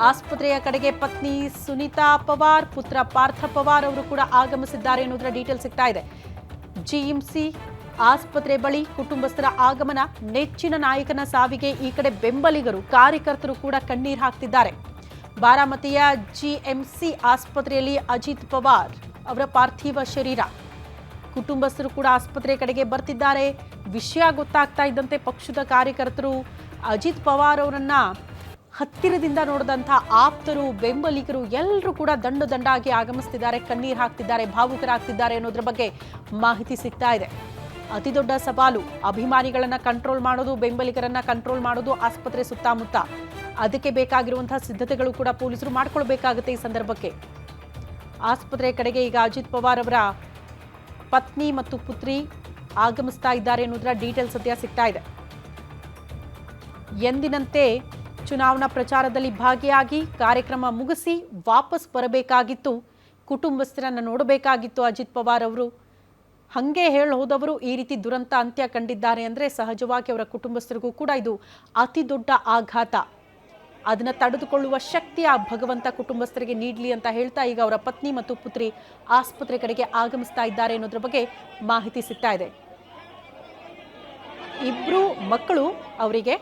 ಆಸ್ಪತ್ರೆಯ ಕಡೆಗೆ ಪತ್ನಿ ಸುನೀತಾ ಪವಾರ್, ಪುತ್ರ ಪಾರ್ಥ ಪವಾರ್ ಅವರು ಕೂಡ ಆಗಮಿಸಿದ್ದಾರೆ ಎನ್ನುವುದರ ಡೀಟೇಲ್ ಸಿಗ್ತಾ ಇದೆ. ಜಿಎಂಸಿ ಆಸ್ಪತ್ರೆ ಬಳಿ ಕುಟುಂಬಸ್ಥರ ಆಗಮನ, ನೆಚ್ಚಿನ ನಾಯಕನ ಸಾವಿಗೆ ಈ ಕಡೆ ಬೆಂಬಲಿಗರು, ಕಾರ್ಯಕರ್ತರು ಕೂಡ ಕಣ್ಣೀರು ಹಾಕ್ತಿದ್ದಾರೆ. ಬಾರಾಮತಿಯ ಜಿಎಂಸಿ ಆಸ್ಪತ್ರೆಯಲ್ಲಿ ಅಜಿತ್ ಪವಾರ್ ಅವರ ಪಾರ್ಥಿವ ಶರೀರ. ಕುಟುಂಬಸ್ಥರು ಕೂಡ ಆಸ್ಪತ್ರೆ ಕಡೆಗೆ ಬರ್ತಿದ್ದಾರೆ. ವಿಷಯ ಗೊತ್ತಾಗ್ತಾ ಇದ್ದಂತೆ ಪಕ್ಷದ ಕಾರ್ಯಕರ್ತರು ಅಜಿತ್ ಪವಾರ್ ಅವರನ್ನ ಹತ್ತಿರದಿಂದ ನೋಡಿದಂತಹ ಆಪ್ತರು, ಬೆಂಬಲಿಗರು ಎಲ್ಲರೂ ಕೂಡ ದಂಡಾಗಿ ಆಗಮಿಸ್ತಿದ್ದಾರೆ, ಕಣ್ಣೀರು ಹಾಕ್ತಿದ್ದಾರೆ, ಭಾವುಕರಾಗ್ತಿದ್ದಾರೆ ಅನ್ನೋದ್ರ ಬಗ್ಗೆ ಮಾಹಿತಿ ಸಿಗ್ತಾ ಇದೆ. ಅತಿ ದೊಡ್ಡ ಸವಾಲು ಅಭಿಮಾನಿಗಳನ್ನ ಕಂಟ್ರೋಲ್ ಮಾಡೋದು, ಬೆಂಬಲಿಗರನ್ನ ಕಂಟ್ರೋಲ್ ಮಾಡೋದು ಆಸ್ಪತ್ರೆ ಸುತ್ತಮುತ್ತ. ಅದಕ್ಕೆ ಬೇಕಾಗಿರುವಂತಹ ಸಿದ್ಧತೆಗಳು ಕೂಡ ಪೊಲೀಸರು ಮಾಡ್ಕೊಳ್ಬೇಕಾಗುತ್ತೆ. ಈ ಸಂದರ್ಭಕ್ಕೆ ಆಸ್ಪತ್ರೆ ಕಡೆಗೆ ಈಗ ಅಜಿತ್ ಪವಾರ್ ಅವರ ಪತ್ನಿ ಮತ್ತು ಪುತ್ರಿ ಆಗಮಿಸ್ತಾ ಇದ್ದಾರೆ ಅನ್ನೋದರ ಡೀಟೇಲ್ ಸದ್ಯ ಸಿಗ್ತಾ ಇದೆ. ಎಂದಿನಂತೆ ಚುನಾವಣಾ ಪ್ರಚಾರದಲ್ಲಿ ಭಾಗಿಯಾಗಿ ಕಾರ್ಯಕ್ರಮ ಮುಗಿಸಿ ವಾಪಸ್ ಬರಬೇಕಾಗಿತ್ತು, ಕುಟುಂಬಸ್ಥರನ್ನು ನೋಡಬೇಕಾಗಿತ್ತು ಅಜಿತ್ ಪವಾರ್ ಅವರು. ಹಂಗೆ ಹೋದವರು ಈ ರೀತಿ ದುರಂತ ಅಂತ್ಯ ಕಂಡಿದ್ದಾರೆ ಅಂದರೆ ಸಹಜವಾಗಿ ಅವರ ಕುಟುಂಬಸ್ಥರಿಗೂ ಕೂಡ ಇದು ಅತಿ ದೊಡ್ಡ ಆಘಾತ. ಅದನ್ನು ತಡೆದುಕೊಳ್ಳುವ ಶಕ್ತಿ ಆ ಭಗವಂತ ಕುಟುಂಬಸ್ಥರಿಗೆ ನೀಡಲಿ ಅಂತ ಹೇಳ್ತಾ ಈಗ ಅವರ ಪತ್ನಿ ಮತ್ತು ಪುತ್ರಿ ಆಸ್ಪತ್ರೆ ಕಡೆಗೆ ಆಗಮಿಸ್ತಾ ಇದ್ದಾರೆ ಅನ್ನೋದ್ರ ಬಗ್ಗೆ ಮಾಹಿತಿ ಸಿಗ್ತಾ ಇದೆ. ಇಬ್ರು ಮಕ್ಕಳು ಅವರಿಗೆ,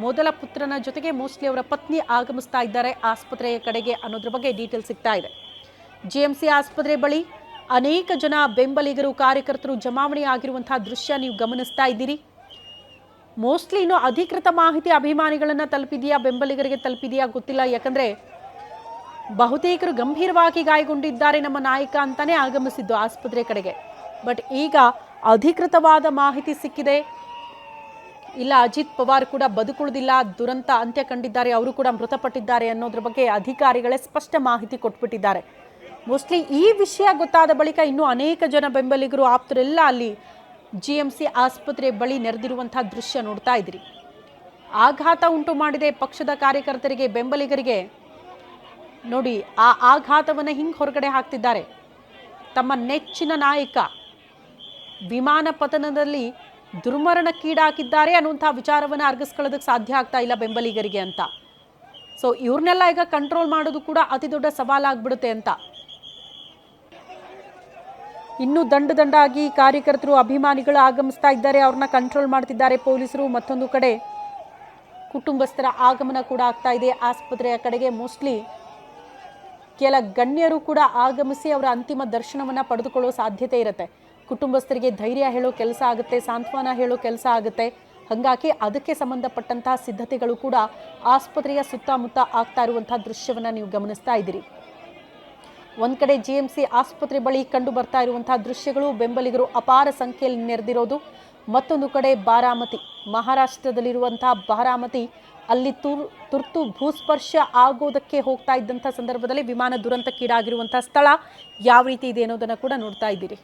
ಮೊದಲ ಪುತ್ರನ ಜೊತೆಗೆ ಮೋಸ್ಟ್ಲಿ ಅವರ ಪತ್ನಿ ಆಗಮಿಸ್ತಾ ಇದ್ದಾರೆ ಆಸ್ಪತ್ರೆಯ ಕಡೆಗೆ ಅನ್ನೋದ್ರ ಬಗ್ಗೆ ಡೀಟೇಲ್ ಸಿಗ್ತಾ ಇದೆ. ಜಿಎಂಸಿ ಆಸ್ಪತ್ರೆ ಬಳಿ ಅನೇಕ ಜನ ಬೆಂಬಲಿಗರು, ಕಾರ್ಯಕರ್ತರು ಜಮಾವಣೆ ಆಗಿರುವಂತಹ ದೃಶ್ಯ ನೀವು ಗಮನಿಸ್ತಾ ಇದ್ದೀರಿ. ಮೋಸ್ಟ್ಲಿ ಇನ್ನು ಅಧಿಕೃತ ಮಾಹಿತಿ ಅಭಿಮಾನಿಗಳನ್ನ ತಲುಪಿದೆಯಾ, ಬೆಂಬಲಿಗರಿಗೆ ತಲುಪಿದೆಯಾ ಗೊತ್ತಿಲ್ಲ. ಯಾಕಂದ್ರೆ ಬಹುತೇಕರು ಗಂಭೀರವಾಗಿ ಗಾಯಗೊಂಡಿದ್ದಾರೆ ನಮ್ಮ ನಾಯಕ ಅಂತಾನೆ ಆಗಮಿಸಿದ್ದು ಆಸ್ಪತ್ರೆ ಕಡೆಗೆ. ಬಟ್ ಈಗ ಅಧಿಕೃತವಾದ ಮಾಹಿತಿ ಸಿಕ್ಕಿದೆ, ಇಲ್ಲ ಅಜಿತ್ ಪವಾರ್ ಕೂಡ ಬದುಕುಳಿದಿಲ್ಲ, ದುರಂತ ಅಂತ್ಯ ಕಂಡಿದ್ದಾರೆ, ಅವರು ಕೂಡ ಮೃತಪಟ್ಟಿದ್ದಾರೆ ಅನ್ನೋದ್ರ ಬಗ್ಗೆ ಅಧಿಕಾರಿಗಳೇ ಸ್ಪಷ್ಟ ಮಾಹಿತಿ ಕೊಟ್ಬಿಟ್ಟಿದ್ದಾರೆ. ಮೋಸ್ಟ್ಲಿ ಈ ವಿಷಯ ಗೊತ್ತಾದ ಬಳಿಕ ಇನ್ನೂ ಅನೇಕ ಜನ ಬೆಂಬಲಿಗರು, ಆಪ್ತರೆಲ್ಲ ಅಲ್ಲಿ ಜಿಎಂಸಿ ಆಸ್ಪತ್ರೆ ಬಳಿ ನೆರೆದಿರುವಂತಹ ದೃಶ್ಯ ನೋಡ್ತಾ ಇದ್ದೀರಿ. ಆಘಾತ ಉಂಟು ಮಾಡಿದೆ ಪಕ್ಷದ ಕಾರ್ಯಕರ್ತರಿಗೆ, ಬೆಂಬಲಿಗರಿಗೆ. ನೋಡಿ, ಆ ಆಘಾತವನ್ನು ಹಿಂಗೆ ಹೊರಗಡೆ ಹಾಕ್ತಿದ್ದಾರೆ. ತಮ್ಮ ನೆಚ್ಚಿನ ನಾಯಕ ವಿಮಾನ ಪತನದಲ್ಲಿ ದುರ್ಮರಣಕ್ಕೀಡಾಗಿದ್ದಾರೆ ಅನ್ನುವಂತಹ ವಿಚಾರವನ್ನು ಅರ್ಗಿಸ್ಕೊಳ್ಳೋದಕ್ಕೆ ಸಾಧ್ಯ ಆಗ್ತಾ ಇಲ್ಲ ಬೆಂಬಲಿಗರಿಗೆ ಅಂತ. ಸೊ ಇವ್ರನ್ನೆಲ್ಲ ಈಗ ಕಂಟ್ರೋಲ್ ಮಾಡೋದು ಕೂಡ ಅತಿ ದೊಡ್ಡ ಸವಾಲಾಗ್ಬಿಡುತ್ತೆ ಅಂತ. ಇನ್ನೂ ದಂಡಾಗಿ ಕಾರ್ಯಕರ್ತರು, ಅಭಿಮಾನಿಗಳು ಆಗಮಿಸ್ತಾ ಇದ್ದಾರೆ, ಅವ್ರನ್ನ ಕಂಟ್ರೋಲ್ ಮಾಡ್ತಿದ್ದಾರೆ ಪೊಲೀಸರು. ಮತ್ತೊಂದು ಕಡೆ ಕುಟುಂಬಸ್ಥರ ಆಗಮನ ಕೂಡ ಆಗ್ತಾ ಇದೆ ಆಸ್ಪತ್ರೆಯ ಕಡೆಗೆ. ಮೋಸ್ಟ್ಲಿ ಕೆಲ ಗಣ್ಯರು ಕೂಡ ಆಗಮಿಸಿ ಅವರ ಅಂತಿಮ ದರ್ಶನವನ್ನು ಪಡೆದುಕೊಳ್ಳೋ ಸಾಧ್ಯತೆ ಇರುತ್ತೆ. ಕುಟುಂಬಸ್ಥರಿಗೆ ಧೈರ್ಯ ಹೇಳೋ ಕೆಲಸ ಆಗುತ್ತೆ, ಸಾಂತ್ವನ ಹೇಳೋ ಕೆಲಸ ಆಗುತ್ತೆ. ಹಾಗಾಗಿ ಅದಕ್ಕೆ ಸಂಬಂಧಪಟ್ಟಂತಹ ಸಿದ್ಧತೆಗಳು ಕೂಡ ಆಸ್ಪತ್ರೆಯ ಸುತ್ತಮುತ್ತ ಆಗ್ತಾ ಇರುವಂತಹ ದೃಶ್ಯವನ್ನು ನೀವು ಗಮನಿಸ್ತಾ ಇದ್ದೀರಿ. ಒಂದು ಕಡೆ ಜಿಎಂಸಿ ಆಸ್ಪತ್ರೆ ಬಳಿ ಕಂಡು ಬರ್ತಾ ಇರುವಂತಹ ದೃಶ್ಯಗಳು, ಬೆಂಬಲಿಗರು ಅಪಾರ ಸಂಖ್ಯೆಯಲ್ಲಿ ನೆರೆದಿರೋದು. ಮತ್ತೊಂದು ಕಡೆ ಬಾರಾಮತಿ, ಮಹಾರಾಷ್ಟ್ರದಲ್ಲಿರುವಂತಹ ಬಾರಾಮತಿ, ಅಲ್ಲಿ ತುರ್ತು ಭೂಸ್ಪರ್ಶ ಆಗೋದಕ್ಕೆ ಹೋಗ್ತಾ ಇದ್ದಂಥ ಸಂದರ್ಭದಲ್ಲಿ ವಿಮಾನ ದುರಂತಕ್ಕೀಡಾಗಿರುವಂತಹ ಸ್ಥಳ ಯಾವ ರೀತಿ ಇದೆ ಅನ್ನೋದನ್ನು ಕೂಡ ನೋಡ್ತಾ ಇದ್ದೀರಿ.